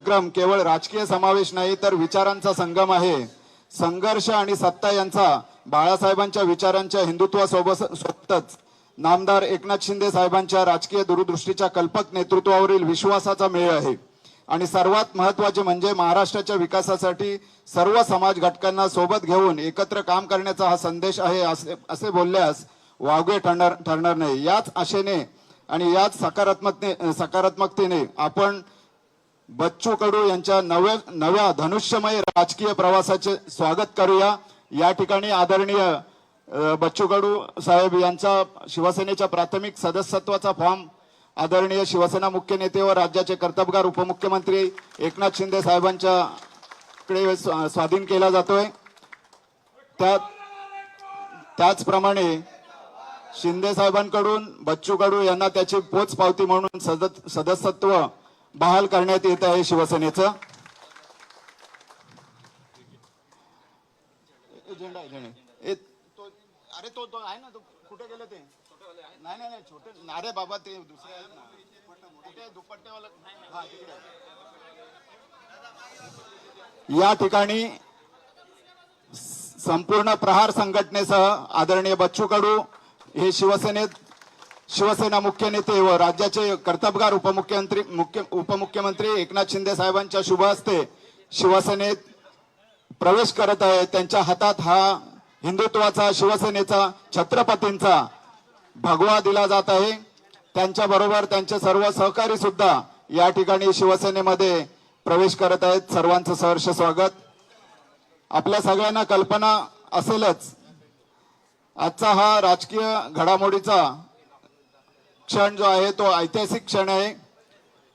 कार्यक्रम केवळ राजकीय समावेश नाही तर विचारांचा संगम आहे। संघर्ष आणि सत्ता यांचा बाळासाहेबांच्या विचारांच्या हिंदुत्वासोबतच नामदार एकनाथ शिंदे साहेबांच्या राजकीय दूरदृष्टीच्या कल्पक नेतृत्वावरील विश्वासाचा मेळ आहे। आणि सर्वात महत्त्वाचे म्हणजे महाराष्ट्राच्या विकासासाठी सर्व समाज घटकांना सोबत घेऊन एकत्र काम करण्याचा हा संदेश आहे असे बोलल्यास वावगे ठरणार नाही। याच आशेने आणि याच सकारात्मकतेने आपण बच्चू कडू यांच्या नव्या धनुष्यमय राजकीय प्रवासाचे स्वागत करूया। या ठिकाणी आदरणीय बच्चू कडू साहेब यांचा शिवसेनेच्या प्राथमिक सदस्यत्वाचा फॉर्म आदरणीय शिवसेना मुख्य नेते व राज्याचे कर्तबगार उपमुख्यमंत्री एकनाथ शिंदे साहेबांच्याकडे स्वाधीन केला जातोय। त्याचप्रमाणे शिंदे साहेबांकडून बच्चू कडू यांना त्याची पोचपावती म्हणून सदस्यत्व बहाल करण्यात येत आहे शिवसेनेचं। एजेंडा अरे तो आहे ना, तो कुठे गेले ते? नाही नाही छोटे नारे बाबा, ते दुसरे आहेत ना, कुठे दुपट्टेवाला? हा तिकडे। या ठिकाणी संपूर्ण प्रहार संघटनेसह आदरणीय बच्चू कडू हे शिवसेना मुख्य नेते व राज्याचे कर्तबगार उपमुख्यमंत्री एकनाथ शिंदे साहेबांच्या शुभ हस्ते शिवसेनेत प्रवेश करत आहे। त्यांच्या हातात हा हिंदुत्वाचा, शिवसेनेचा, छत्रपतींचा भगवा दिला जात आहे। त्यांच्याबरोबर त्यांचे सर्व सहकारी सुद्धा या ठिकाणी शिवसेनेमध्ये प्रवेश करत आहेत। सर्वांचं सहर्ष स्वागत। आपल्या सगळ्यांना कल्पना असेलच, आजचा हा राजकीय घडामोडीचा क्षण जो आहे तो ऐतिहासिक क्षण आहे।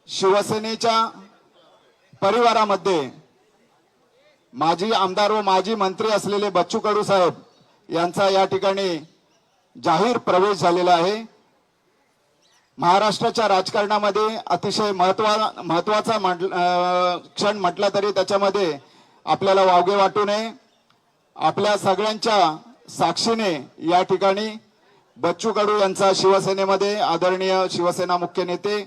शिवसेनेच्या परिवारामध्ये माजी आमदार व माजी मंत्री असलेले बच्चू कडू साहेब यांचा या ठिकाणी जाहीर प्रवेश झालेला आहे। महाराष्ट्राच्या राजकारणामध्ये अतिशय महत्वाचा क्षण म्हटला तरी त्याच्यामध्ये आपल्याला वावगे वाटू नये। आपल्या सगळ्यांच्या साक्षीने या ठिकाणी बच्चू कडू यांचा शिवसेनेमध्ये आदरणीय शिवसेना मुख्य नेते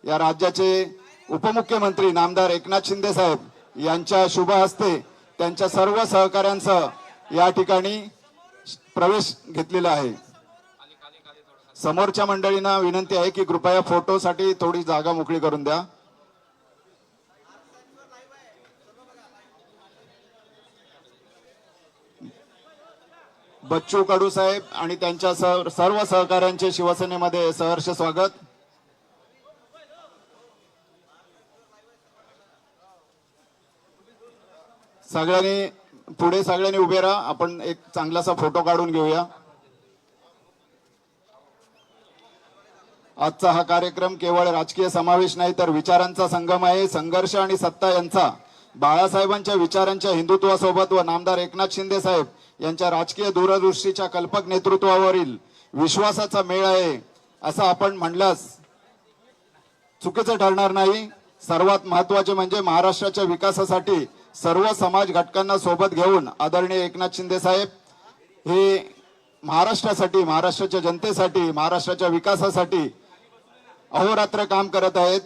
या राज्याचे उपमुख्यमंत्री नामदार एकनाथ शिंदे साहेब यांच्या शुभ हस्ते त्यांच्या सर्व सहकाऱ्यांसह या ठिकाणी प्रवेश घेतलेला आहे। समोरच्या मंडळींना विनंती आहे की कृपया फोटोसाठी थोडी जागा मोकळी करून द्या। बच्चू कडू साहेब आणि त्यांच्या सर्व सहकाऱ्यांचे शिवसेनेमध्ये सहर्ष स्वागत। सगळ्यांनी उभे राहा, आपण एक चांगलासा फोटो काढून घेऊया। आजचा हा कार्यक्रम केवळ राजकीय समावेश नाही तर विचारांचा संगम आहे। संघर्ष आणि सत्ता यांचा बाळासाहेबांच्या विचारांच्या हिंदुत्वासोबत व नामदार एकनाथ शिंदे साहेब यांच्या राजकीय दूरदृष्टीच्या कल्पक नेतृत्वावरील विश्वासाचा मेळ आहे असं आपण म्हणल्यास चुकीचं ठरणार नाही। सर्वात महत्त्वाचे म्हणजे महाराष्ट्राच्या विकासासाठी सर्व समाज घटकांना सोबत घेऊन आदरणीय एकनाथ शिंदे साहेब हे महाराष्ट्रासाठी, महाराष्ट्राच्या जनतेसाठी, महाराष्ट्राच्या विकासासाठी अहोरात्र काम करत आहेत।